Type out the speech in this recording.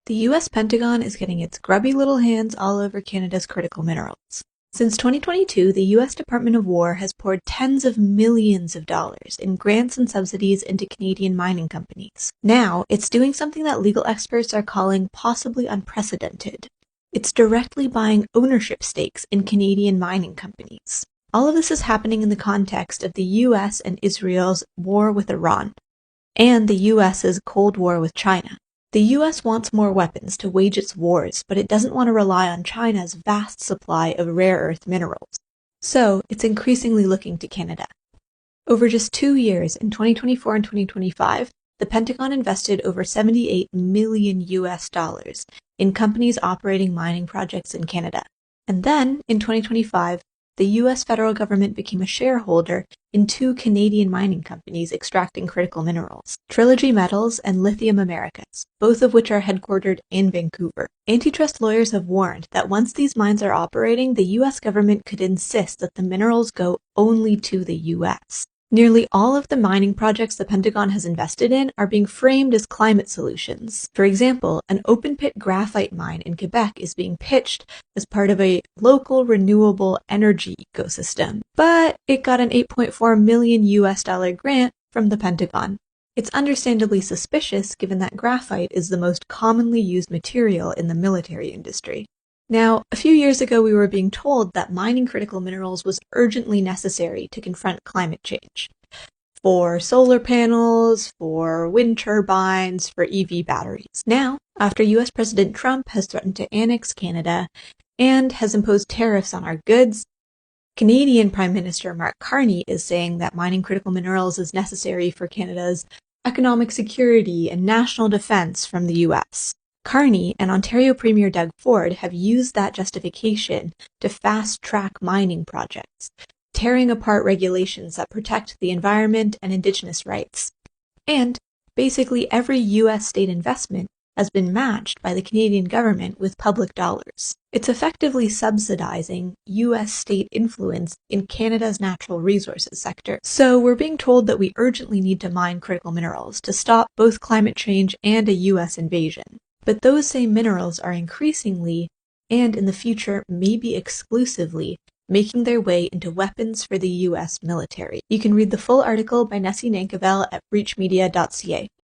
The US Pentagon is getting its grubby little hands all over Canada's critical minerals. Since 2022, the US Department of War has poured tens of millions of dollars in grants and subsidies into Canadian mining companies. Now, it's doing something that legal experts are calling possibly unprecedented. It's directly buying ownership stakes in Canadian mining companies. All of this is happening in the context of the US and Israel's war with Iran, and the US's Cold War with China. The US wants more weapons to wage its wars, but it doesn't want to rely on China's vast supply of rare earth minerals. So, it's increasingly looking to Canada. Over just 2 years, in 2024 and 2025, the Pentagon invested over $78 million in companies operating mining projects in Canada. And then, in 2025, the US federal government became a shareholder in 2 Canadian mining companies extracting critical minerals, Trilogy Metals and Lithium Americas, both of which are headquartered in Vancouver. Antitrust lawyers have warned that once these mines are operating, the US government could insist that the minerals go only to the US. Nearly all of the mining projects the Pentagon has invested in are being framed as climate solutions. For example, an open-pit graphite mine in Quebec is being pitched as part of a local renewable energy ecosystem, but it got an $8.4 million grant from the Pentagon. It's understandably suspicious given that graphite is the most commonly used material in the military industry. Now, a few years ago we were being told that mining critical minerals was urgently necessary to confront climate change. For solar panels, for wind turbines, for EV batteries. Now, after US President Trump has threatened to annex Canada and has imposed tariffs on our goods, Canadian Prime Minister Mark Carney is saying that mining critical minerals is necessary for Canada's economic security and national defense from the US. Carney and Ontario Premier Doug Ford have used that justification to fast-track mining projects, tearing apart regulations that protect the environment and Indigenous rights. And basically every US state investment has been matched by the Canadian government with public dollars. It's effectively subsidizing US state influence in Canada's natural resources sector. So we're being told that we urgently need to mine critical minerals to stop both climate change and a US invasion. But those same minerals are increasingly, and in the future maybe exclusively, making their way into weapons for the US military. You can read the full article by Nessie Nankivell at breachmedia.ca.